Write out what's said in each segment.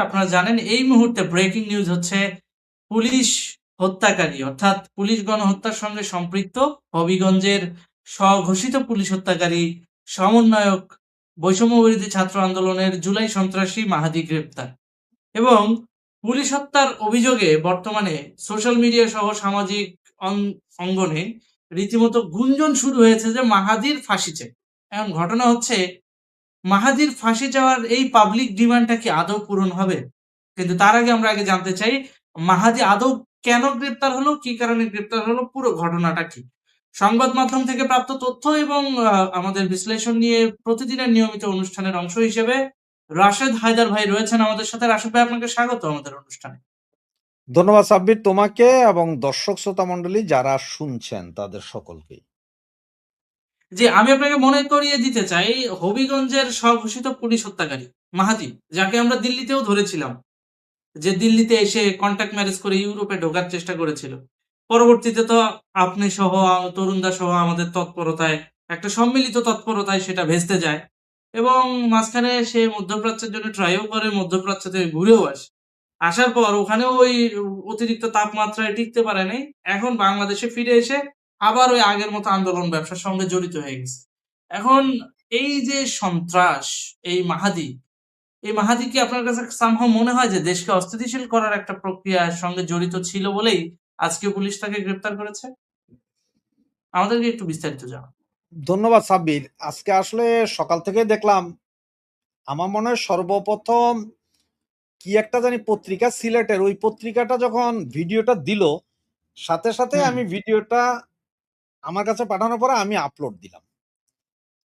আপনারা জানেন এই মুহূর্তে ব্রেকিং নিউজ হচ্ছে পুলিশ হত্যাকারী অর্থাৎ পুলিশ গণহত্যার সঙ্গে সম্পৃক্ত হবিগঞ্জের স্বঘোষিত পুলিশ হত্যাকারী সমন্বয়ক বৈষম্য বিরোধী ছাত্র আন্দোলনের জুলাই সন্ত্রাসী মাহাদি গ্রেপ্তার। এবং পুলিশ হত্যার অভিযোগে বর্তমানে সোশ্যাল মিডিয়া সহ সামাজিক অঙ্গনে রীতিমতো গুঞ্জন শুরু হয়েছে যে মাহাদির ফাঁসি চাই। এখন ঘটনা হচ্ছে মাহাদির ফাঁসি চাওয়ার এই পাবলিক ডিমান্ডটা কি আদৌ পূরণ হবে? কিন্তু তার আগে আমরা জানতে চাই মাহাদি আদৌ কেন গ্রেপ্তার হলো? কি কারণে গ্রেপ্তার হলো? পুরো ঘটনাটা কি? সংবাদ মাধ্যম থেকে প্রাপ্ত তথ্য এবং আমাদের বিশ্লেষণ নিয়ে প্রতিদিনের নিয়মিত অনুষ্ঠানের অংশ হিসেবে রাশেদ হায়দার ভাই রয়েছেন আমাদের সাথে। রাশেদ ভাই, আপনাকে স্বাগত আমাদের অনুষ্ঠানে। ধন্যবাদ সাব্বির তোমাকে এবং দর্শক শ্রোতা মণ্ডলী যারা শুনছেন তাদের সকলকেই। জি, আমি আপনাকে মনে করিয়ে দিতে চাই হবিগঞ্জের স্বঘোষিত পুলিশ হত্যাকারী মাহাদি, যাকে আমরা দিল্লিতেও ধরেছিলাম, যে দিল্লিতে এসে কন্ট্যাক্ট ম্যারেজ করে ইউরোপে ঢোকার চেষ্টা করেছিল। পরবর্তীতে তো আপনি সহ তরুণদা সহ আমাদের তৎপরতায় একটা সম্মিলিত তৎপরতায় সেটা ভেস্তে যায় এবং মাঝখানে সে মধ্যপ্রাচ্যের জন্য ট্রাইও করে, মধ্যপ্রাচ্য থেকে ঘুরেও আসে। আসার পর ওখানেও ওই অতিরিক্ত তাপমাত্রায় টিকতে পারে নাই। এখন বাংলাদেশে ফিরে এসে আবার ওই আগের মতো আন্দোলন ব্যবসার সঙ্গে জড়িত হয়ে গেছে। এখন এই যে সন্ত্রাস, এই মাহাদি কি আপনার কাছে somehow মনে হয় যে দেশকে অস্থিতিশীল করার একটা প্রক্রিয়ার সঙ্গে জড়িত ছিল বলেই আজকে পুলিশ তাকে গ্রেপ্তার করেছে? আমাদেরকে একটু বিস্তারিত জানান। ধন্যবাদ সাব্বির। আজকে আসলে সকাল থেকে দেখলাম, আমার মনে হয় সর্বপ্রথম কি একটা জানি পত্রিকা, সিলেটের ওই পত্রিকাটা যখন ভিডিওটা দিল, সাথে সাথে হুম, আমি ভিডিওটা আমার কাছে পাঠানোর পরে আমি আপলোড দিলাম।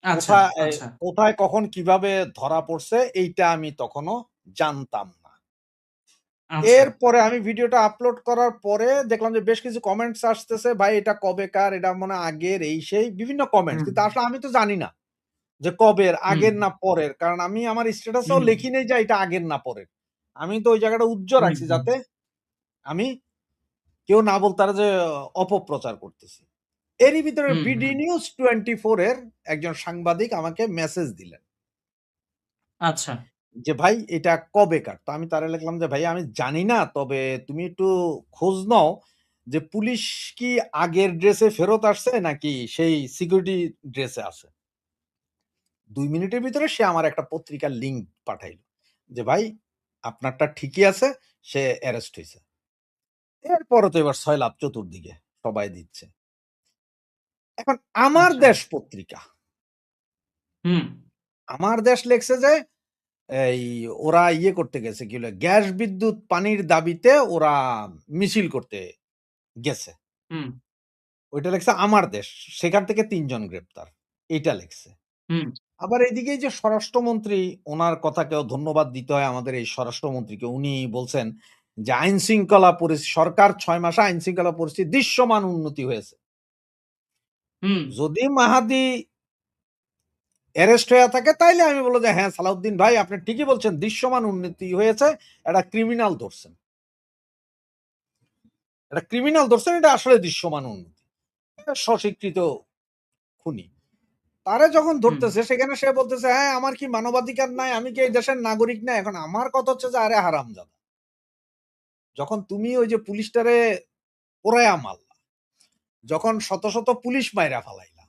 আচ্ছা, কোথায় আচ্ছা, কোথায় কখন কিভাবে ধরা পড়ছে এইটা আমি তখনও জানতাম না। আচ্ছা। এরপরে আমি ভিডিওটা আপলোড করার পরে দেখলাম যে বেশ কিছু কমেন্টস আসতেছে, ভাই এটা কবেকার, এটা মনে হয় আগের, এই সেই বিভিন্ন কমেন্টস। হুম, কিন্তু আসলে আমি তো জানি না যে কবের, হুম, আগের না পরের। কারণ আমি আমার স্ট্যাটাসেও হুম, লিখি নাই যে এটা আগের না পরের। আমি তো ওই জায়গাটা উজ্জ্বল হুম, রাখছি হুম, যাতে আমি কেউ না বলতে পারে যে অপপ্রচার করতেছি। এরই ভিতরে হুম, বিডি হুম। নিউজ 24 এর একজন সাংবাদিক আমাকে মেসেজ দিলেন আচ্ছা। যে, "ভাই এটা কবেকার?" তো আমি তারে লিখলাম যে, "ভাই আমি জানি না। তবে তুমি একটু খোঁজ নাও যে পুলিশ কি আগের ড্রেসে ফেরত আসছে নাকি সেই সিকিউরিটি ড্রেসে আছে?" ২ মিনিটের ভিতরে সে আমার একটা পত্রিকার লিঙ্ক পাঠাইল। যে, "ভাই আপনারটা ঠিকই আছে, সে অ্যারেস্ট হইছে।" এরপরে তো এবার সয়লাব চতুর্দিকে, সবাই দিচ্ছে। এখন আমার আচ্ছা। দেশ পত্রিকা, হুম, আমার দেশ লেখছে যে এই ওরা ইয়ে করতে গেছে, কি বলে গ্যাস, বিদ্যুৎ, পানির দাবিতে ওরা মিছিল করতে গেছে। হুম, ওইটা লেখছে আমার দেশ। সেখান থেকে ৩ জন গ্রেপ্তার। এইটা লেখছে। হুম, আবার এদিকে এই যে স্বরাষ্ট্রমন্ত্রী, উনার কথাকেও ধন্যবাদ দিতে হয় আমাদের এই স্বরাষ্ট্রমন্ত্রীকে। উনি বলছেন যে সরকার ৬ মাসে আইনশৃঙ্খলা পরিস্থিতি দৃশ্যমান উন্নতি হয়েছে। হুম, যদি মাহাদি অ্যারেস্ট হইয়া থাকে তাইলে আমি বলব যে হ্যাঁ, সালাউদ্দিন ভাই আপনি ঠিকই বলছেন, দৃশ্যমান উন্নতি হয়েছে। একটা ক্রিমিনাল ধরছেন। একটা ক্রিমিনাল ধরছেন, এটা আসলে দৃশ্যমান উন্নতি। এটা স্বস্বীকৃত খুনি। তারে যখন হুম। ধরতেছে সেখানে সে বলতেছে, "হ্যাঁ, আমার কি মানবাধিকার নাই? আমি কি এই দেশের নাগরিক না?" এখন আমার কথা হচ্ছে যে, "আরে হারামজাদা! যখন তুমি ওই যে পুলিশটারে পোড়াইয়া মারলা, যখন শত, শত পুলিশ মাইরা ফালাইলা,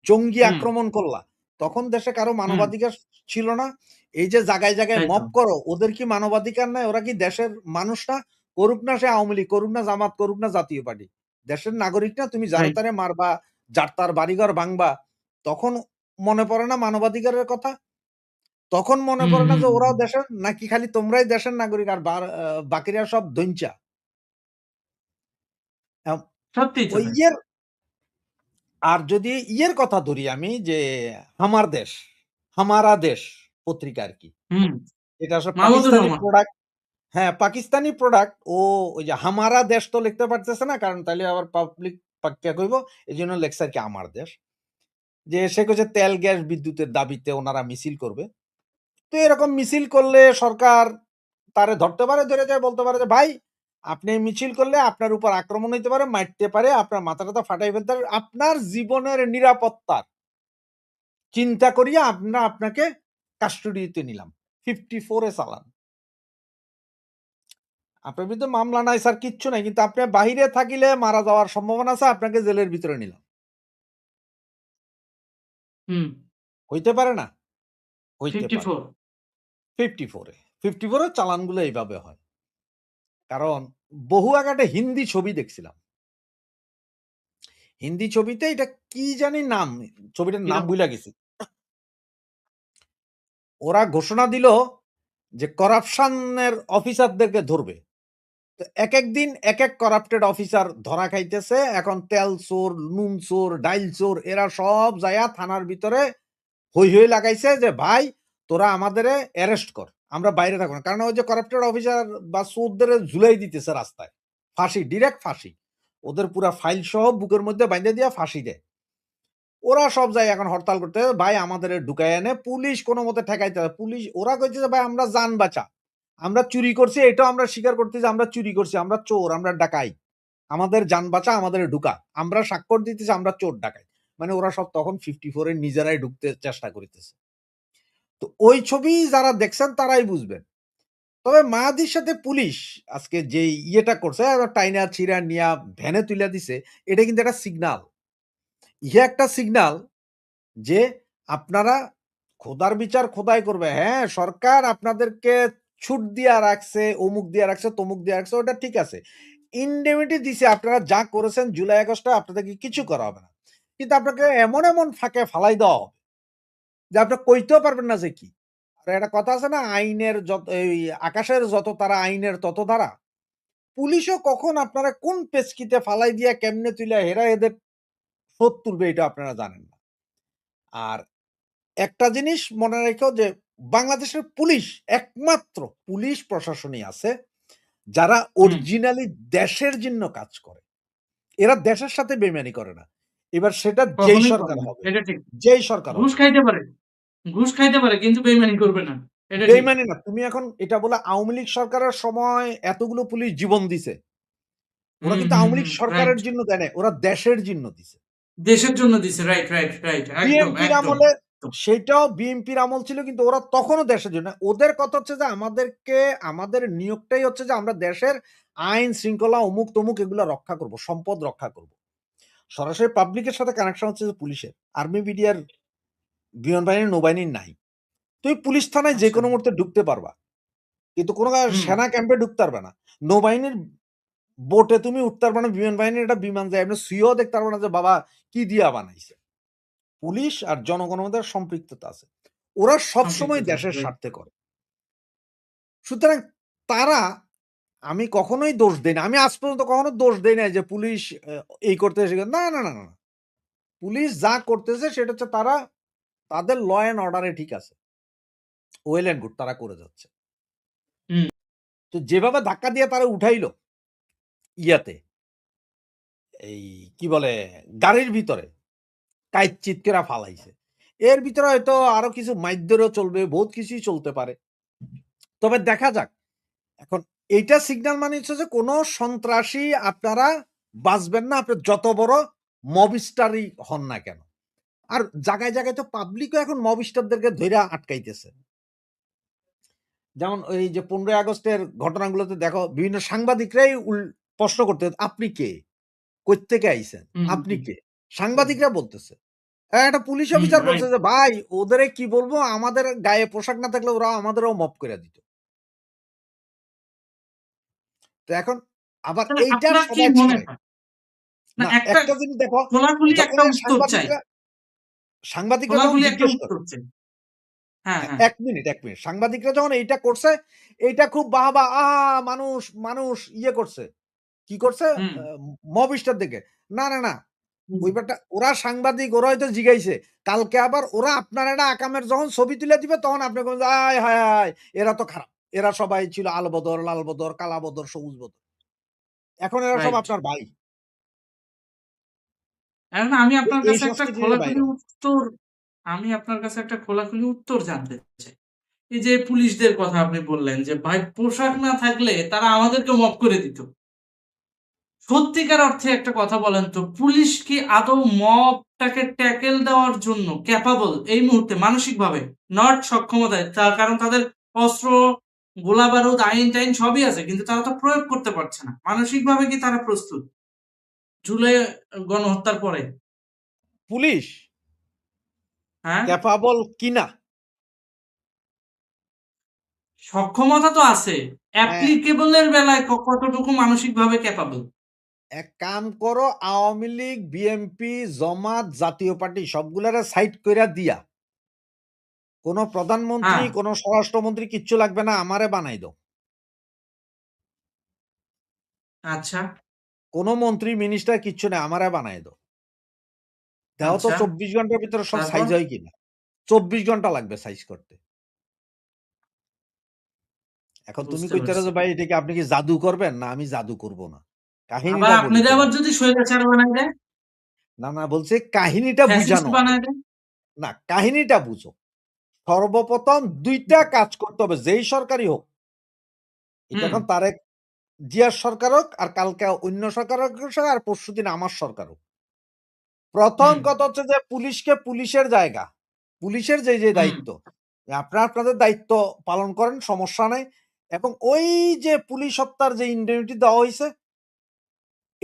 জঙ্গি হুম, আক্রমণ করলা, তখন দেশে কারো হুম, মানবাধিকার ছিল না? এই যে জায়গায়, জায়গায় তাই তো। মব করো, ওদের কি মানবাধিকার নাই? ওরা কি দেশের মানুষ না? করুক না সে আওয়ামী লীগ, করুক না জামাত, করুক না জাতীয় পার্টি। দেশের নাগরিক না? তুমি যারে রাইট। তারে মারবা, যার তার বাড়িঘর ভাঙবা, তখন মনে পড়ে না মানবাধিকারের কথা? তখন মনে হুম, পড়ে না হুম, যে হুম। ওরাও দেশের? নাকি খালি তোমরাই দেশের নাগরিক আর বাকিরা সব দইঞ্চা? এম সত্যিই তো ওই তাই। ইয়ের আর যদি ইয়ের কথা ধরি আমি যে, 'হামার দেশ', 'হামারা দেশ' পত্রিকা আরকি। হুম, এটা আসলে মাহমুদুর পাকিস্তানি রহমান। প্রোডাক্ট। হ্যাঁ, পাকিস্তানি প্রোডাক্ট। ও ওই যে 'হামারা দেশ' তো লিখতে পারতেছে না। কারণ তাইলে আবার পাবলিক পাক্কা কইব। এজন্য লেখছে আরকি 'আমার দেশ'। যে সে কইছে তেল, গ্যাস, বিদ্যুতের দাবিতে ওনারা মিছিল করবে। তো এরকম মিছিল করলে সরকার তারে ধরতে পারে, ধরে যায় বলতে পারে যে, "ভাই আপনি মিছিল করলে আপনার উপর আক্রমণ হইতে পারে, মারতে পারে, আপনার মাথা-টাথা ফাটাই ফেলতে পারে। আপনার জীবনের নিরাপত্তার চিন্তা করিয়া আমরা আপনাকে কাস্টডিতে নিলাম।" 54 এ চালান। আপনার বিরুদ্ধে মামলা নাই স্যার, কিচ্ছু নাই। কিন্তু আপনি বাহিরে থাকিলে মারা যাওয়ার সম্ভাবনা আছে, আপনাকে জেলের ভিতরে নিলাম। হুম। হইতে পারে না? হইতে পারে। 54 54 এ। 54 এর চালানগুলো এইভাবে হয়। কারণ বহু আগে একটা হিন্দি ছবি দেখছিলাম। হিন্দি ছবিতে এটা কি জানি নাম, ছবিটার নাম কিরকম? ভুইলা গেছি। ওরা ঘোষণা দিল যে করাপশন এর অফিসারদেরকে ধরবে। তো একেক দিন একেক করাপ্টেড অফিসার ধরা খাইতেছে। এখন তেল চোর, নুন চোর, ডাইল চোর এরা সব যাইয়া থানার ভিতরে হৈ হৈ লাগাইছে যে, "ভাই তোরা আমাদেরে অ্যারেস্ট কর। আমরা বাইরে থাকবো না।" কারণ ওই যে করাপ্টেড অফিসার বা চোরদের ঝুলাই দিতেছে রাস্তায়। ফাঁসি, ডিরেক্ট ফাঁসি। ওদের পুরা ফাইল সহ বুকের মধ্যে বাইন্ধা দিয়া ফাঁসি দেয়। ওরা সব যায় এখন হরতাল করতে, "ভাই আমাদেরে ঢুকাইয়া এনে।" পুলিশ কোনমতে ঠেকাইতে হয়। পুলিশ ওরা কইছে যে, "ভাই আমরা জান বাঁচা। আমরা চুরি করছি, এটাও আমরা স্বীকার করতেছি আমরা চুরি করছি। আমরা চোর, আমরা ডাকাই। আমাদের জান বাঁচা, আমাদের ঢুকা। আমরা স্বাক্ষর দিতেছি আমরা চোর ডাকাই।" মানে ওরা সব তখন 54 এ নিজেরাই ঢুকতে চেষ্টা করিতেছে। তো ওই ছবি যারা দেখছেন তারাই বুঝবেন। তবে মায়াদির সাথে পুলিশ আজকে যেই ইয়েটা করছে, টাইনা ছিঁড়া নিয়া ভ্যানে তুইলা দিছে, এটা কিন্তু একটা সিগনাল। ইহা একটা সিগনাল যে আপনারা খোদার বিচার খোদাই করবে। হ্যাঁ, সরকার আপনাদেরকে ছুট দিয়া রাখছে, অমুক দিয়া রাখছে, তমুক দিয়া রাখছে, ওটা ঠিক আছে। ইন্ডেমিনিটি দিছে, আপনারা যা করেছেন জুলাই আগস্টে আপনাদেরকে কিছু করা হবে না। কিন্তু আপনাকে এমন, এমন ফাঁকে ফালাই দেওয়া হবে যে আপনি কইতেও পারবেন না যে কি। আর একটা কথা আছে না, আইনের যত এই আকাশের যত তারা আইনের তত ধারা। পুলিশও কখন আপনারা কোন পেচকিতে ফালাই দিয়া কেমনে তুইলা হেরা এদের শোধ তুলবে এটা আপনারা জানেন না। আর একটা জিনিস মনে রেখো যে বাংলাদেশের পুলিশ, একমাত্র পুলিশ প্রশাসনই আছে যারা হুম। অরিজিনালি দেশের জন্য কাজ করে। এরা দেশের সাথে বেইমানি করে না। এবার সেটা যেই কখনোই করে সরকার না। হবে, এটা ঠিক। যেই সরকার ঘুষ হবে। খাইতে পারে। ঘুষ খাইতে পারে কিন্তু বেইমানি করবে না। এটা ঠিক। বেইমানি না। তুমি এখন এটা বলে আওয়ামী লীগ সরকারের সময় এতগুলো পুলিশ জীবন দিছে। ওরা হুম, কিন্তু হুম, আওয়ামী লীগ হুম। রাইট। সরকারের জন্য দেয় নাই। ওরা দেশের জন্য দিছে। দেশের জন্য দিছে। Right, right, right. একদম, বিএনপির একদম। আমলে সেটাও বিএনপির আমল ছিল, কিন্তু ওরা তখনও দেশের জন্য। ওদের কথা হচ্ছে যে আমাদেরকে আমাদের নিয়োগটাই হচ্ছে যে আমরা দেশের আইন শৃঙ্খলা অমুক তমুক এগুলা রক্ষা করব, সম্পদ রক্ষা করব। সরাসরি পাবলিকের সাথে কানেকশন হচ্ছে যে পুলিশের। আর্মি, বিডিআর, বিমান বাহিনী, নৌবাহিনীর নাই। তুমি পুলিশ থানায় আচ্ছা। যেকোনো মুহূর্তে ঢুকতে পারবা। কিন্তু কোন হুম, সেনা ক্যাম্পে ঢুকতে পারবে না। নৌবাহিনীর বোটে তুমি উঠতে পারবে না, বিমান বাহিনীর একটা বিমান যায় এমনি ছুঁয়েও দেখতে পারবে না যে বাবা কি দিয়া বানাইছে। পুলিশ আর জনগণের মধ্যে সম্পৃক্ততা আছে। ওরা সম্পৃক্ত সবসময় আছে। দেশের রাইট। স্বার্থে করে। সুতরাং তারা আমি কখনোই দোষ দেই না। আমি আজ পর্যন্ত কখনো দোষ দেই নাই যে পুলিশ এই করতেছে না, না, না, না। পুলিশ যা করতেছে সেটা হচ্ছে তারা তাদের ল অ্যান্ড অর্ডার এ ঠিক আছে। ওয়েল অ্যান্ড গুড তারা করে যাচ্ছে। হুম, তো যেভাবে ধাক্কা দিয়ে তারা উঠাইলো ইয়াতে এই কি বলে গাড়ির ভিতরে কাইচ্চিত কইরা ফালাইছে। এর ভিতরে হয়তো আরো কিছু মাইরধরেও চলবে, বহুত কিছুই চলতে পারে। তবে দেখা যাক। এখন এইটা সিগন্যাল মানে হচ্ছে যে কোন সন্ত্রাসী আপনারা বাঁচবেন না, আপনি যত বড় মব স্টারই হন না কেন। আর জায়গায়, জায়গায় তো পাবলিকও এখন মব স্টারদেরকে ধইরা আটকাইতেছে। যেমন ওই যে ১৫ই আগস্টের ঘটনাগুলোতে দেখো বিভিন্ন সাংবাদিকরাই প্রশ্ন করতে, "আপনি কে? কইত্থেকে আইছেন? হুম, আপনি হুম, কে?" হুম, সাংবাদিকরা বলতেছে। একটা পুলিশ হুম, অফিসার বলছে রাইট। যে, "ভাই ওদেরে কি বলবো? আমাদের গায়ে পোশাক না থাকলে ওরা আমাদেরও মব কইরা দিত।" তো এখন আবার তাহলে এইটা আপনার কি সবাই মনে ছাড়ে। হয়? না না, একটা একটা জিনিস দেখো, খোলাখুলি যখন একটা এই উত্তর চাই। সাংবাদিকরা যখন খোলাখুলি একটা জিজ্ঞেস করে, উত্তর চাই। হ্যাঁ, হ্যাঁ, হ্যাঁ। ১ মিনিট, ১ মিনিট। সাংবাদিকরা যখন এইটা করছে, এইটা খুব বাহাবা, মানুষ, মানুষ ইয়ে করছে। কি করছে? হুম, আ মব স্টার দেখে। না, না, না। হুম, ওই ব্যাপারটা ওরা সাংবাদিক, ওরা হয়তো জিগাইছে। কালকে আবার ওরা আপনার একটা আকামের যখন ছবি তুলে দিবে তখন আপনি বলবেন যে, "আয় হায় হায়! এরা তো খারাপ। এরা সবাই ছিল আলবদর, লালবদর, কালাবদর, সবুজ বদর।" এখন এরা সব রাইট। আপনার ভাই। এখন আমি আপনার এই কাছে একটা সংস্কৃতির খোলাখুলি বাইরে। উত্তর আমি আপনার কাছে একটা খোলাখুলি উত্তর জানতে চাই। এই যে পুলিশদের কথা আপনি বললেন যে, ভাই পোশাক না থাকলে তারা আমাদেরকে মপ করে দিত। সত্যিকার অর্থে একটা কথা বলেন তো, পুলিশ কি আদৌ মবটাকে ট্যাকেল দেওয়ার জন্য ক্যাপাবল এই মুহূর্তে মানসিকভাবে? নট সক্ষমতায়। কারণ তাদের অস্ত্র গোলাবারুদ, আইন-টাইন সবই আছে। কিন্তু তারা তো প্রয়োগ করতে পারছে না। মানসিকভাবে কি তারা প্রস্তুত? জুলাই গণহত্যার পরে? পুলিশ হ্যাঁ? ক্যাপাবল কিনা? সক্ষমতা তো আছে। হ্যাঁ, applicable এর বেলায় কতটুকু মানসিকভাবে ক্যাপাবল? এক কাম করো, আওয়ামী লীগ, বিএনপি, জামাত, জাতীয় পার্টি সবগুলারে সাইড কইরা দিয়া কোন প্রধানমন্ত্রী, হ্যাঁ, কোন স্বরাষ্ট্রমন্ত্রী কিচ্ছু লাগবে না, আমারে বানাই দাও। আচ্ছা, কোন মন্ত্রী, মিনিস্টার কিচ্ছু নাই, আমারে বানাই দাও। দেও তো আচ্ছা। ২৪ ঘন্টার ভিতরে সব তারপর? সাইজ হয় কিনা। ২৪ ঘন্টা লাগবে সাইজ করতে। এখন তুমি বুঝতে কইতেছো পারছি। যে ভাই এটা কি আপনি কি জাদু করবেন? না, আমি জাদু করব না। আবার কাহিনীটা বলি আপনারে আবার তোমারে। যদি স্বৈরাচার বানায় দেয়, না, না, বলছি কাহিনীটা ফ্যাসিস্ট বুঝানো আগে। বানায় দেয়? না, কাহিনীটা বুঝো। সর্বপ্রথম ২ টা কাজ করতে হবে, যেই সরকারই হোক। এটা হুম, এখন তারেক জিয়ার সরকার হোক, আর কালকে অন্য সরকার হোক, আর পরশুদিন আমার সরকার হোক। ১ম হুম, কথা হচ্ছে যে পুলিশকে পুলিশের জায়গা, পুলিশের যে হুম, দায়িত্ব, আপনারা আপনাদের দায়িত্ব পালন করেন, সমস্যা নাই। এবং ওই যে পুলিশ হত্যার যে ইন্ডেমনিটি দেওয়া হইছে, হুম।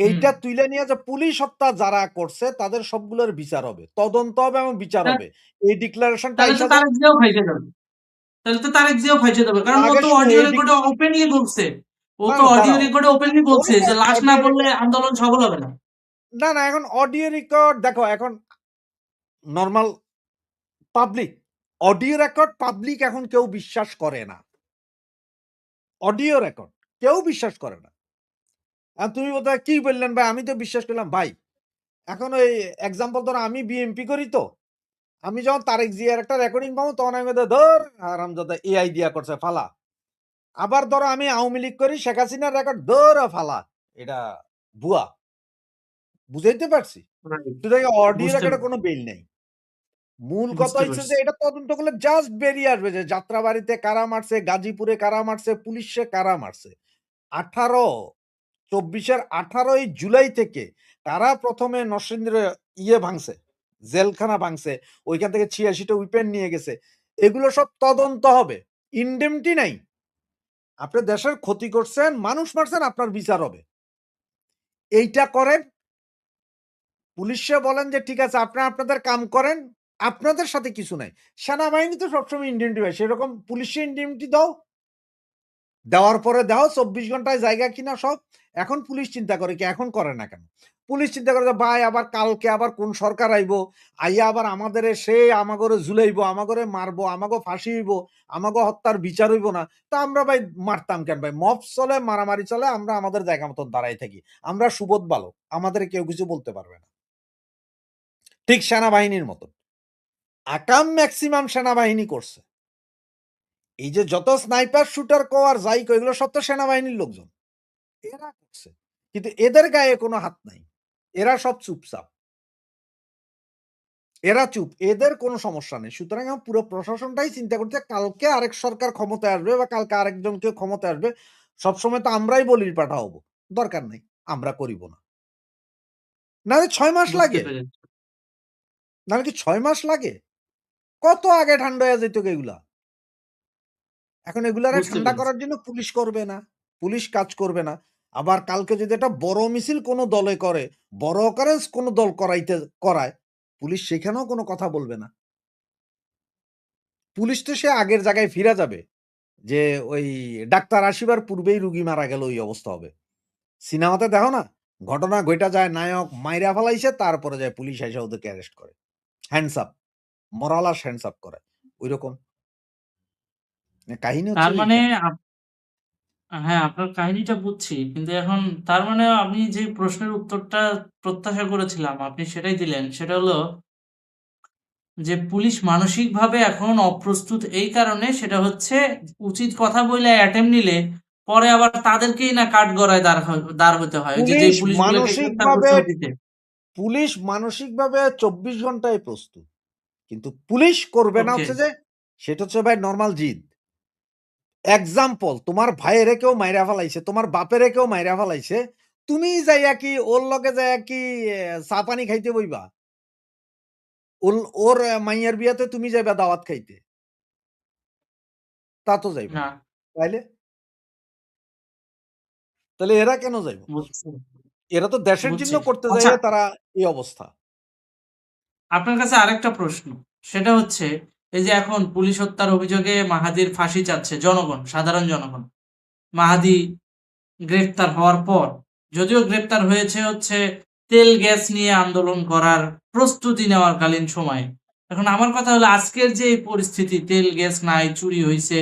এইটা তুইলা নিয়ে যে পুলিশ হত্যা যারা করছে তাদের সবগুলোর বিচার হবে। তদন্ত হবে এবং বিচার তা হবে। এই ডিক্লারেশনটা তাহলে তো আইসা যায়। তারেক জিয়াও ফাইসা যাবে। তাহলে তো তারেক জিয়াও ফাইসা যাবে। কারণ ও আগে তো শুনো অডিও এই রেকর্ডে ওপেনলি বলছে। ও না, তো না, অডিও দাঁড়াও। রেকর্ডে ওপেনলি বলছে যে লাশ না অডিও পড়লে রেকর্ড, আন্দোলন সফল হবে না। না, না, এখন অডিও রেকর্ড দেখো, এখন normal public, audio record public এখন কেউ বিশ্বাস করে না। অডিও রেকর্ড কেউ বিশ্বাস করে না। তুমি বোধহয় কি বললেন ভাই? আমি তো বিশ্বাস করলাম ভাই। এখন ওই এক্সাম্পল ধরো আমি বিএমপি করি তো। আমি যখন তারেক জিয়ার একটা রেকর্ডিং পাবো তখন আমি বলবো, "ধুর হারামজাদা এআই দিয়া করছে ফালা।" আবার ধরো আমি আওয়ামী লীগ করি, শেখ হাসিনার রেকর্ড, "ধুর ফালা। এটা ভুয়া।" বুঝাইতে পারছি? রাইট। তো দেখো অডিও বুঝতে রেকর্ডে কোনো বেল নাই। মূল কথা বুঝতে হইছে যে পারছি। এটা তদন্ত করলে জাস্ট বেরিয়ে আসবে যে যাত্রাবাড়িতে কারা মারছে, গাজীপুরে কারা মারছে, পুলিশে কারা মারছে। ১৮ ২৪ ১৮ই জুলাই থেকে কারা ১ম এ নরসিংদীরে ভাঙছে, জেলখানা ভাঙছে, ওইখান থেকে ৮৬ টা উইপেন নিয়ে গেছে। এগুলো সব তদন্ত হবে। ইনডেমনিটি নাই। আপনি দেশের ক্ষতি করছেন, মানুষ মারছেন, আপনার বিচার হবে। এইটা করেন। পুলিশে বলেন যে ঠিক আছে আপনারা আপনাদের কাম করেন। আপনাদের সাথে কিছু নাই। সেনাবাহিনী তো সবসময় ইনডেমনিটি পায়। সেরকম পুলিশে ইনডেমনিটি দাও। দেওয়ার পরে দাও ২৪ ঘন্টায় জায়গা কিনা সব। এখন পুলিশ চিন্তা করে কি? এখন করে না কেন? পুলিশ চিন্তা করে যে ভাই আবার কালকে আবার কোন সরকার আইবো? আইয়া আবার আমাদেরে সে আমাগরে ঝুলাইবো, আমাগরে মারবো, আমাগো ফাঁসি হইবো, আমাগো হত্যার বিচার হইব না। তো আমরা ভাই মারতাম কেন ভাই? মব চলে, মারামারি চলে, আমরা আমাদের জায়গা মতন দাঁড়ায় থাকি। আমরা সুবোধ বালক। আমাদের কেউ কিছু বলতে পারবে না। ঠিক সেনাবাহিনীর মতন। আকাম মেক্সিমাম সেনাবাহিনী করছে। এই যে যত স্নাইপার, শুটার কও আর যাই কও এগুলো সব তো সেনাবাহিনীর লোকজন। এরা করছে। কিন্তু এদের গায়ে কোনো হাত নাই। এরা সব চুপচাপ। এরা চুপ। এদের কোনো সমস্যা নেই। সুতরাং এখন পুরো প্রশাসনটাই চিন্তা করছে কালকে আরেক সরকার ক্ষমতায় আসবে বা কালকে আরেকজন কেউ ক্ষমতায় আসবে। সবসময় তো আমরাই বলির পাঠা হব। দরকার নাই। আমরা করিব না। নাহলে ৬ মাস বুঝতে লাগে। পেরেছি। নাহলে কি ৬ মাস লাগে? কত আগে ঠান্ডা হইয়া যাইত গে এগুলা। এখন এগুলারে বুঝতে ঠান্ডা পেরেছি। করার জন্য পুলিশ করবে না। পুলিশ কাজ করবে না। আবার কালকে যদি একটা বড় মিছিল কোন দলে করে, বড় অকারেন্স কোন দল করায়, পুলিশ সেখানেও কোন কথা বলবে না। পুলিশ তো সে আগের জায়গায় ফিরা যাবে। যে ওই ডাক্তার আসিবার পূর্বেই রুগী মারা গেল ওই অবস্থা হবে। সিনেমাতে দেখো না? ঘটনা ঘইটা যায়, নায়ক মাইরা ফালাইছে, তারপরে যায় পুলিশ আইসা ওদেরকে অ্যারেস্ট করে। হ্যান্ডস আপ, মরাল আস হ্যান্ডস আপ করে। ঐরকম। কাহিনী হচ্ছে তার যে মানে এইখানে। হ্যাঁ, আপনার কাহিনীটা বুঝছি। কিন্তু এখন তার মানে আমি যে প্রশ্নের উত্তরটা প্রত্যাশা করেছিলাম আপনি সেটাই দিলেন। সেটা হলো যে পুলিশ মানসিকভাবে এখন অপ্রস্তুত এই কারণে সেটা হচ্ছে উচিত কথা বইলা অ্যাটেম্প্ট নিলে পরে আবার তাদেরকেই না কাঠগড়ায় দাঁড় হইতে হয়। ওই যে পুলিশ পুলিশগুলোকে গ্রেফতার মানসিকভাবে করছে অতীতে। পুলিশ মানসিকভাবে ২৪ ঘন্টায় প্রস্তুত। কিন্তু পুলিশ করবে না ওকে। হচ্ছে যে, সেটা হচ্ছে ভাই নরমাল জিদ। এক্সাম্পল তোমার ভাইয়েরে কেউ মাইরা ফালাইছে, তোমার বাপেরে কেউ মাইরা ফালাইছে। তুমি যাইয়া কি ওর লগে যাইয়া কি চা পানি খাইতে বইবা? ওর মাইয়ার বিয়াতে তুমি যাইবা দাওয়াত খাইতে। তা তো যাইবা না। না। তাইলে? তাহলে এরা কেন যাইব? বুঝছি, এরা তো দেশের জন্য বুঝছি। করতে আচ্ছা, যাইয়া তারা এই অবস্থা। আপনার কাছে আরেকটা প্রশ্ন। সেটা হচ্ছে এই যে এখন পুলিশ হত্যার অভিযোগে মাহাদির ফাঁসি চাচ্ছে জনগণ, সাধারণ জনগণ। মাহাদি গ্রেফতার হওয়ার পর, যদিও গ্রেফতার হয়েছে হচ্ছে তেল গ্যাস নিয়ে আন্দোলন করার প্রস্তুতি নেওয়ার কালীন সময়ে। এখন আমার কথা হলো আজকের যে এই পরিস্থিতি, তেল গ্যাস নাই, চুরি হইছে,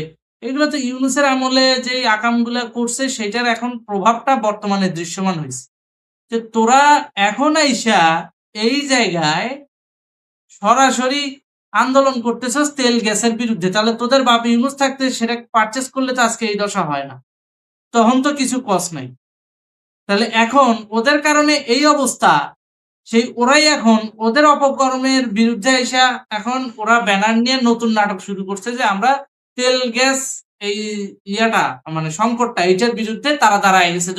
এগুলো তো ইউনূসের আমলে যেই আকামগুলা করছে সেটার এখন প্রভাবটা বর্তমানে দৃশ্যমান হইছে। যে তোরা এখন আইসা এই জায়গায় সরাসরি আন্দোলন করতেছস তেল গ্যাসের বিরুদ্ধে। তাহলে তোদের বাপ ইউনূস থাকতে সেটা পারচেজ করলে তো আজকে এই দশা হয় না। তখন তো কিছু কস নাই। তাহলে এখন ওদের কারণে এই অবস্থা, সেই ওরাই এখন ওদের অপকর্মের বিরুদ্ধে আইসা এখন ওরা ব্যানার নিয়ে নতুন নাটক শুরু করছে যে আমরা তেল গ্যাস এই ইয়াটা মানে সংকটটা এইটার বিরুদ্ধে তারা দাঁড়ায় গেছে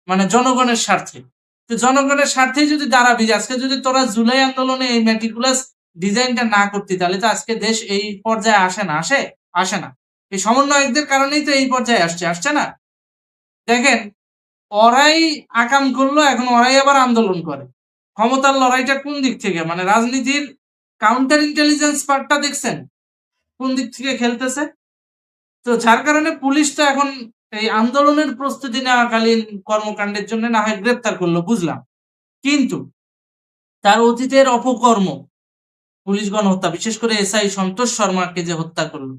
মানে জনগণের স্বার্থে। তো জনগণের স্বার্থেই যদি দাঁড়াবি, আজকে যদি তোরা জুলাই আন্দোলনে এই মেটিকুলাস ডিজাইনটা না করতি তাহলে তো আজকে দেশ এই পর্যায়ে আসে না, আসে? আসে না। এই সমন্বয়কদের কারণেই তো এই পর্যায়ে আসছে, আসছে না? দেখেন, ওরাই আকাম করলো, এখন ওরাই আবার আন্দোলন করে। ক্ষমতার লড়াইটা কোন দিক থেকে? মানে রাজনীতির কাউন্টার ইন্টেলিজেন্স পার্টটা দেখছেন? কোন দিক থেকে খেলতেছে? তো যার কারণে পুলিশ তো এখন এই আন্দোলনের প্রস্তুতি নেওয়াকালীন কর্মকাণ্ডের জন্য না হয় গ্রেপ্তার করলো, বুঝলাম। কিন্তু তার অতীতের অপকর্ম, পুলিশ গণহত্যা, বিশেষ করে এসআই সন্তোষ শর্মাকে যে হত্যা করলো,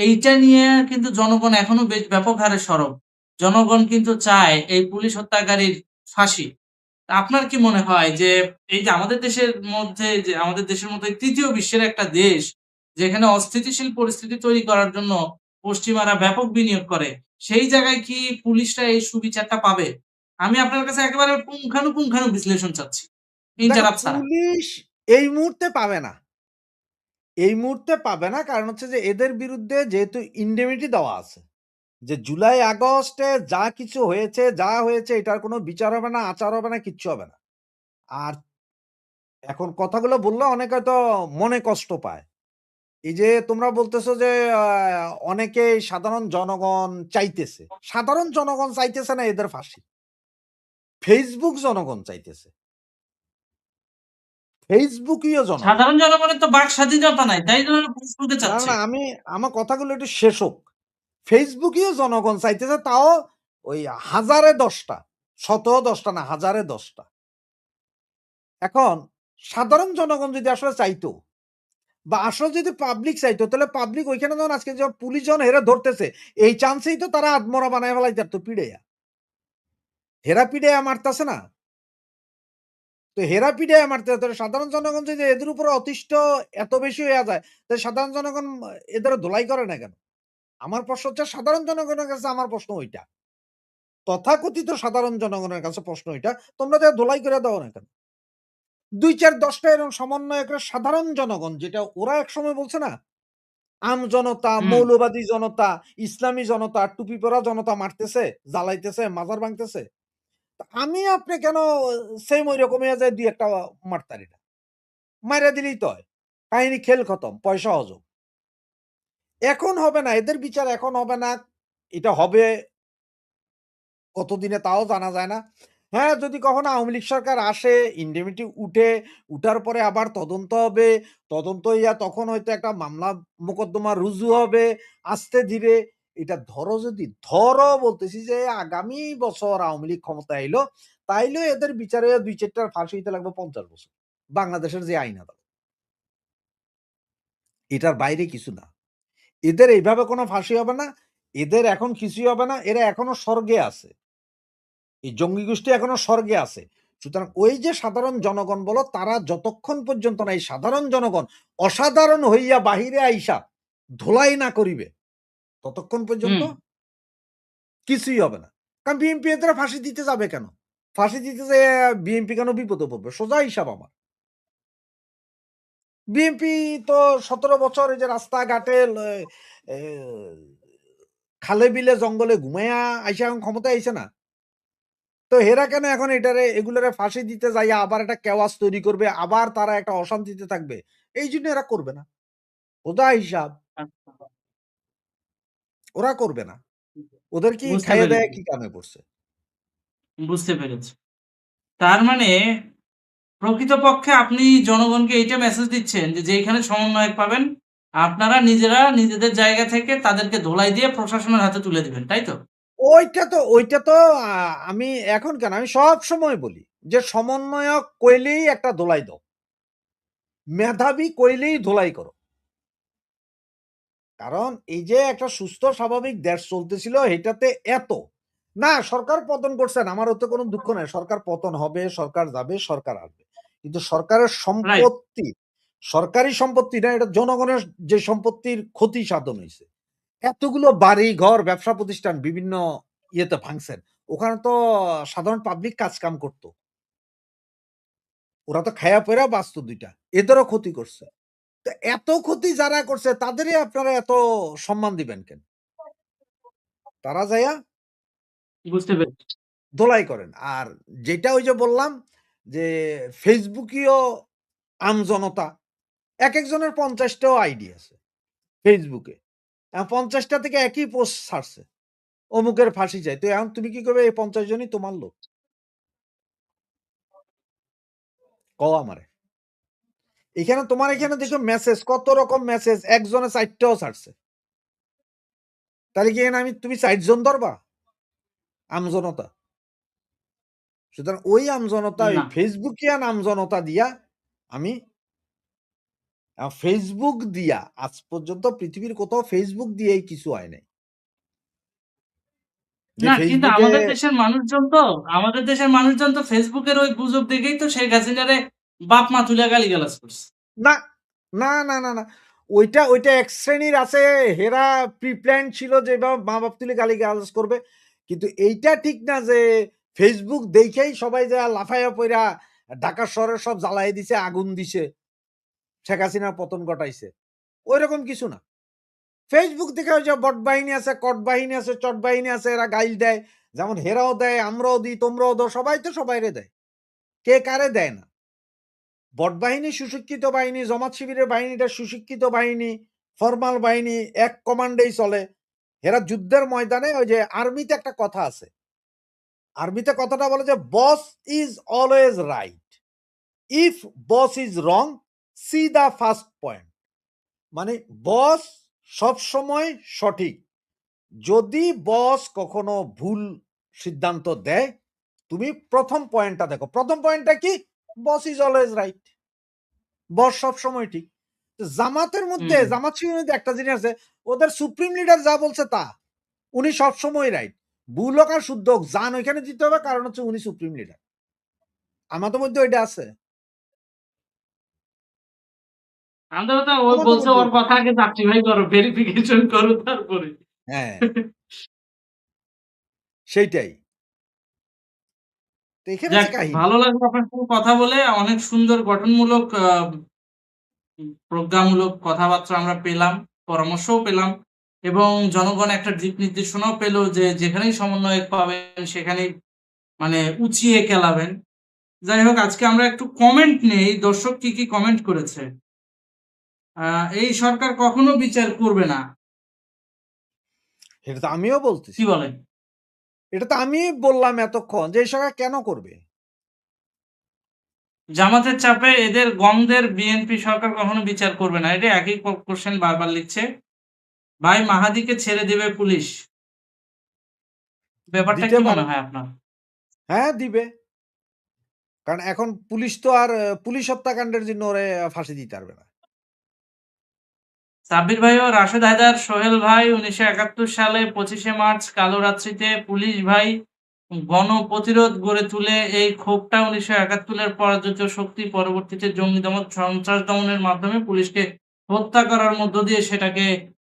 এইটা নিয়ে কিন্তু জনগণ এখনো বেশ ব্যাপক হারে সরব। জনগণ কিন্তু চায় এই পুলিশ হত্যাকারীর ফাঁসি। আপনার কি মনে হয় যে এই যে আমাদের দেশের মধ্যে যে আমাদের দেশের মধ্যে তৃতীয় বিশ্বের একটা দেশ যেখানে অস্থিতিশীল পরিস্থিতি তৈরি করার জন্য পশ্চিমারা ব্যাপক বিনিয়োগ করে, সেই জায়গায় কি পুলিশরা এই সুবিচারটা পাবে? আমি আপনার কাছে একেবারে পুঙ্খানুপুঙ্খানু বিশ্লেষণ চাচ্ছি। দেখো ইন্টারাপ্ট ছাড়া। পুলিশ এই মুহূর্তে পাবে না। এই মুহূর্তে পাবে না। কারণ হচ্ছে যে এদের বিরুদ্ধে যেহেতু ইন্ডেমনিটি দেওয়া আছে। যে জুলাই আগস্টে যা কিছু হয়েছে, যা হয়েছে এটার কোনো বিচার হবে না, আচার হবে না, কিচ্ছু হবে না। আর এখন কথাগুলো বললে অনেকে হয়তো মনে কষ্ট পায়। এই যে তোমরা বলতেছো যে আ অনেকেই সাধারণ জনগণ চাইতেছে। সাধারণ জনগণ চাইতেছে না এদের ফাঁসি। Facebook জনগণ চাইতেছে। ফেসবুকীয় জনগণ। সাধারণ জনগণের তো বাক স্বাধীনতা নাই। তাই জন্য ফেসবুকে না, চাচ্ছে। না আমি আমার কথাগুলো একটু শেষ হোক। ফেসবুকীয় জনগণ চাইতেছে তাও ওই হাজারে ১০ টা। শতও ১০ টা না, হাজারে ১০ টা। এখন সাধারণ জনগণ যদি আসলে চাইতো বা আসলে যদি পাবলিক চাইতো তাহলে পাবলিক ওইখানে যখন আজকে যখন পুলিশ যখন হেরে ধরতেছে এই চান্সেই তো তারা আত্মরা বানায় ফেলাইতে পারতো পিড়াইয়া। হেরা পিড়াইয়া মারতাছে না? তো হেরা পিড়াইয়া মারতেছে তাহলে সাধারণ জনগণ যদি এদের উপরে অতিষ্ঠ এত বেশি হইয়া যায় তাহলে সাধারণ জনগণ এদের ধোলাই করে না কেন? আমার প্রশ্ন হচ্ছে সাধারণ জনগণের কাছে আমার প্রশ্ন ওইটা। তথাকথিত সাধারণ জনগণের কাছে প্রশ্ন এটা, তোমরা যে ধোলাই করে দাও না কেন? ২, ৪, ১০ টা এরকম সমন্বয়করা সাধারণ জনগণ যেটা ওরা একসময় বলছে না? আমজনতা, হুম, মৌলবাদী জনতা, ইসলামী জনতা, টুপি পরা জনতা মারতেছে, জ্বালাইতেছে, মাজার ভাঙতেছে। তো আমি আপনি কেন সেম ঐরকম হইয়া যায় ২ ১ টা মারতারি না? মাইরা দিলেই তো হয়। কাহিনী খেল খতম, পয়সা হজম। এখন হবে না, এদের বিচার এখন হবে না। এটা হবে কতদিনে তাও জানা যায় না। হ্যাঁ, যদি কখনো আওয়ামী লীগ সরকার আসে, ইন্ডেমনিটি উঠে, উঠার পরে আবার তদন্ত হবে। তদন্ত হইয়া তখন হয়তো একটা মামলা মোকদ্দমা রুজু হবে। আস্তে ধীরে এটা ধরো বলতেছি যে আগামী বছর আওয়ামী লীগ ক্ষমতায় আইলো, তাইলেও এদের বিচারে ২-৪ টার ফাঁসি হইতে লাগবে ৫০ বছর। বাংলাদেশের যে আইন আদালত। এটার বাইরে কিছু না। এদের এইভাবে কোনো ফাঁসি হবে না। এদের এখন কিছুই হবে না। এরা এখনো স্বর্গে আছে। এই জঙ্গি গোষ্ঠী এখনো স্বর্গে আছে। সুতরাং ওই যে সাধারণ জনগণ বলো তারা যতক্ষণ পর্যন্ত না এই সাধারণ জনগণ অসাধারণ হইয়া বাহিরে আইসা ধোলাই না করিবে, ততক্ষণ পর্যন্ত হুম। কিছুই হবে না। কারণ বিএনপি এদের ফাঁসি দিতে যাবে কেন? ফাঁসি দিতে যেয়ে বিএনপি কেন বিপদে পড়বে? সোজা হিসাব আমার। বিএনপি তো ১৭ বছর এই যে রাস্তাঘাটে এ খালে বিলে জঙ্গলে ঘুমাইয়া আইসা এখন ক্ষমতায় আইছে না? তো হেরা কেন এখন এগুলারে ফাঁসি দিতে যাইয়া আবার একটা কেওয়াস তৈরি করবে, আবার তারা একটা অশান্তিতে থাকবে। এইজন্য এরা করবে না। সোজা হিসাব। আচ্ছা। ওরা করবে না। ওদের কি বুঝতে খাইয়ে দেয়া পেরেছি, কি কামে পড়ছে? বুঝতে পেরেছি। তার মানে প্রকৃতপক্ষে আপনি জনগণকে এইটা মেসেজ দিচ্ছেন যে, যেইখানে সমন্বয়ক পাবেন, আপনারা নিজেরা নিজেদের জায়গা থেকে তাদেরকে ধোলাই দিয়ে প্রশাসনের হাতে তুলে দিবেন, তাই তো? ওইটা তো আ আমি এখন কেন আমি সবসময় বলি যে সমন্বয়ক কইলেই একটা ধোলাই দাও। মেধাবী কইলেই ধোলাই করো। কারণ এই যে একটা সুস্থ স্বাভাবিক দেশ চলতেছিল এটাতে এত না সরকার পতন করছেন আমার ওতে কোনো দুঃখ নাই। সরকার পতন হবে, সরকার যাবে, সরকার আসবে। কিন্তু সরকারের রাইট। সম্পত্তি, সরকারি সম্পত্তি না এটা জনগণের যে সম্পত্তির ক্ষতি সাধন হইছে। এতগুলো বাড়ি, ঘর, ব্যবসা প্রতিষ্ঠান বিভিন্ন ইয়েতে ভাঙছেন। ওখানে তো সাধারণ পাবলিক কাজ কাম করত। ওরা তো খায়া পইরা বাঁচত ২ টা। এদেরও ক্ষতি করছে। তো এত ক্ষতি যারা করছে তাদেরই আপনারা এত সম্মান দিবেন কেন? তারা যাইয়া বুঝতে পেরেছি। ধোলাই করেন। আর যেটা ওই যে বললাম যে ফেসবুকীয় আমজনতা একেকজনের ৫০ টাও আইডি আছে ফেসবুকে। ৫০ টা থেকে একই পোস্ট ছাড়ছে। অমুকের ফাঁসি চাই। তো এখন তুমি কি করবে এই ৫০ জনই তোমার লোক? কও আমারে। এখানে তোমার এখানে দেখো মেসেজ কত রকম মেসেজ একজনে ৪ টাও ছাড়ছে। তাহলে কি এখানে তুমি ৪ জন ধরবা? আমজনতা। সুতরাং ওই আমজনতা ওই না। ফেসবুকিয়ান আমজনতা দিয়া আমি ফেসবুক দিয়া আজ পর্যন্ত পৃথিবীর কোথাও ফেসবুক দিয়েই কিছু হয় নাই। যে না, কিন্তু ফেসবুকে আমাদের দেশের মানুষজন তো ফেসবুকের ওই গুজব দেখেই তো শেখ হাসিনারে বাপ মা তুলে গালিগালাজ করছে। না, না। ওইটা এক শ্রেণীর আছে হেরা প্রি-প্ল্যান্ড ছিল যে মা-বাপ তুলে গালিগালাজ করবে। কিন্তু এইটা ঠিক না যে ফেসবুক দেইখাই সবাই যায়া লাফাইয়া পইরা ঢাকা শহরের সব জ্বালায় দিছে, আগুন দিছে, শেখ হাসিনার পতন ঘটাইছে। ঐরকম কিছু না। ফেসবুক দেখে ওই যে বট বাহিনী আছে, কট বাহিনী আছে, চট বাহিনী আছে এরা গাইল দেয়। যেমন হেরাও দেয়, আমরাও দিই, তোমরাও দাও, সবাই তো সবাইরে দেয়। কে কারে দেয় না? বট বাহিনী সুশিক্ষিত বাহিনী, জামাত শিবিরের বাহিনীটা সুশিক্ষিত বাহিনী, ফরমাল বাহিনী, এক কমান্ডেই চলে। এরা যুদ্ধের ময়দানে ওই যে আর্মিতে একটা কথা আছে। আর্মিতে কথাটা বলে যে, "boss is always right. If boss is wrong, see the first point." মানে বস সবসময় সঠিক। যদি বস কখনো ভুল সিদ্ধান্ত দেয়, তুমি ১ম পয়েন্টটা দেখো। ১ম পয়েন্টটা কি? বস ইস অলওয়েজ রাইট। বস সবসময় ঠিক। তো জামাতের মধ্যে হুম। জামাত শিবিরের মধ্যে একটা জিনিস আছে, ওদের সুপ্রিম লিডার যা বলছে তা। উনি সবসময় রাইট। ভুল হোক আর শুদ্ধ হোক, জান ওইখানে দিতে হবে কারণ হচ্ছে উনি সুপ্রিম লিডার। আমাদের মধ্যে ওইটা আছে। আমাদের কথা ওই আমাদের বলছে মধ্যে ওর ওইটা কথা আগে জাস্টিফাই করো, ভেরিফিকেশন করো তারপরে। হ্যাঁ, সেইটাই। তো এখানে যাক, হচ্ছে কাহিনী। ভালো লাগলো আপনার সাথে কথা বলে। অনেক সুন্দর গঠনমূলক প্রজ্ঞামূলক কথাবার্তা আমরা পেলাম, পরামর্শও পেলাম এবং জনগণ একটা দিক নির্দেশনাও পেল যে যেখানেই সমন্বয়ক পাবেন সেখানেই মানে উঁচিয়ে কেলাবেন। যাই হোক, আজকে আমরা একটু কমেন্ট নেই। দর্শক কি কমেন্ট করেছে? এই সরকার কখনো বিচার করবে না। এটা তো আমিও কি বলতেছি। বলেন? এটা তো আমি বললাম এতক্ষণ যে এই সরকার কেন করবে? জামাতের চাপে এদের গমদের বিএনপি সরকার কখনো বিচার করবে না। এটা একই কোশ্চেন বারবার লিখছে। ভাই মাহাদিকে ছেড়ে দেবে পুলিশ। ব্যাপারটা দিতে কি পারে। মনে হয় আপনার? হ্যাঁ, দিবে। কারণ এখন পুলিশ তো আর পুলিশ হত্যাকাণ্ডের জন্য ওরে ফাঁসি দিতে পারবে না। সাব্বির ভাই ও রাশেদ হায়দার, সোহেল ভাই ১৯৭১ সালে ২৫শে মার্চ কালরাত্রিতে পুলিশ ভাই গণপ্রতিরোধ গড়ে তুলে এই ক্ষোভটা ১৯৭১ এর পরাজিত শক্তি পরবর্তীতে জঙ্গি দমন, সন্ত্রাস দমনের মাধ্যমে পুলিশকে হত্যা করার মধ্য দিয়ে সেটাকে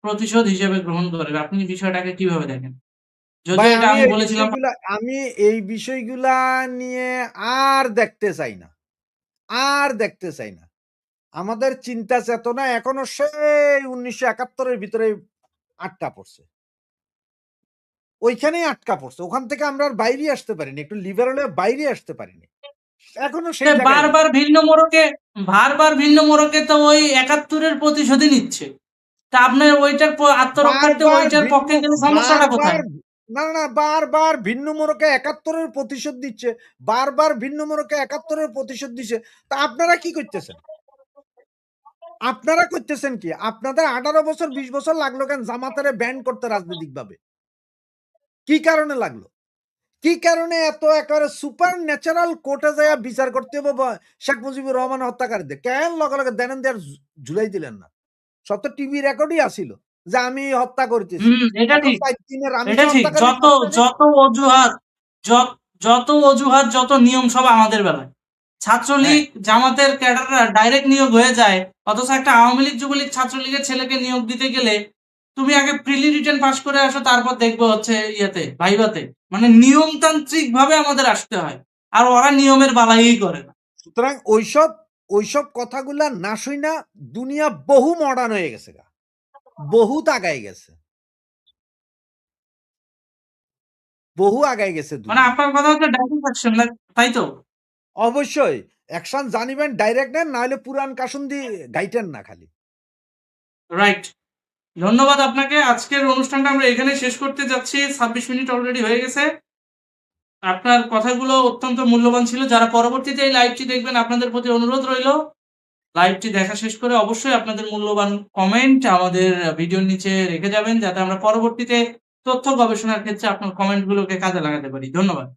প্রতিশোধ হিসেবে গ্রহণ করে। আপনি বিষয়টাকে কিভাবে দেখেন? ভাই যদিও এটা আমি বলেছিলাম। আমি এই বিষয়গুলা নিয়ে আর দেখতে চাই না। আর দেখতে চাই না। আমাদের চিন্তা চেতনা এখনো সেই ১৯৭১ এর ভিতরেই আটকা পড়ছে। ওইখানেই আটকা পড়ছে। ওখান থেকে আমরা আর বাইরে আসতে পারিনি। একটু লিবারেল হয়ে বাইরে আসতে পারিনি। এখনো সে সেই জায়গায় আছি। বারবার ভিন্ন মোড়কে তো ওই ৭১ এর প্রতিশোধই নিচ্ছে। তা আপনার ওইটার আত্মরক্ষার্থে বারবার ওইটার ভিন্ন পক্ষে গেলে সমস্যাটা বারবার কোথায়? না, বারবার ভিন্ন মোড়কে ৭১ এর প্রতিশোধ দিচ্ছে। বারবার ভিন্ন মোড়কে ৭১ এর প্রতিশোধ দিচ্ছে। তা আপনারা কি করতেছেন? আপনারা করতেছেন কি? আপনাদের ১৮ বছর ২০ বছর লাগলো কেন জামাতারে ব্যান করতে রাজনৈতিকভাবে? কি কারণে লাগলো? কি কারণে এত একেবারে সুপার ন্যাচারাল কোর্টে যাইয়া বিচার করতে হবে শেখ মুজিবুর রহমান হত্যাকারীদের? কেন লগে, লগে দেনেন দেয়ার ঝুলাই দিলেন না? সব তো টিভি রেকর্ডই আছিল যে আমি হত্যা করিতেছি। এটা এখন ঠিক। ৪ দিনের আমি এটা কি ঠিক। হত্যাকারী যত ফাঁসি দেয়নি? যত অজুহাত যত যত অজুহাত, যত নিয়ম সব আমাদের বেলায়। হ্যাঁ, ছাত্রলীগ, জামাতের ক্যাডাররা ডাইরেক্ট নিয়োগ হয়ে যায়। অথচ একটা আওয়ামী লীগ, যুবলীগ, ছাত্রলীগের ছেলেকে নিয়োগ দিতে গেলে তুমি আগে প্রিলি রিটেন পাস করে আসো, তারপর দেখবো হচ্ছে ইয়েতে ভাইভাতে। মানে নিয়মতান্ত্রিকভাবে আমাদের আসতে হয়। আর ওরা নিয়মের বালাইই করে না। সুতরাং ওইসব কথাগুলা না শুইনা দুনিয়া বহু মডার্ন হয়ে গেছে গা। বহুত আগায় গেছে। বহু আগায় গেছে মানে দুনিয়া। আপনার কথা হচ্ছে ডাইরেক্ট অ্যাকশন, তাই তো? অবশ্যই অ্যাকশন জানিবেন ডাইরেক্ট নেন নাহলে পুরান কাসুন্দি গাইতেন না খালি। রাইট। ধন্যবাদ আপনাকে। আজকের অনুষ্ঠানটা আমরা এখানেই শেষ করতে যাচ্ছি। ২৬ মিনিট অলরেডি হয়ে গেছে। আপনার কথাগুলো অত্যন্ত মূল্যবান ছিল। যারা পরবর্তীতে এই লাইভটি দেখবেন, আপনাদের প্রতি অনুরোধ রইল, লাইভটি দেখা শেষ করে অবশ্যই আপনাদের মূল্যবান কমেন্ট আমাদের ভিডিওর নিচে রেখে যাবেন, যাতে আমরা পরবর্তীতে তথ্য গবেষণার ক্ষেত্রে আপনার কমেন্টগুলোকে কাজে লাগাতে পারি। ধন্যবাদ।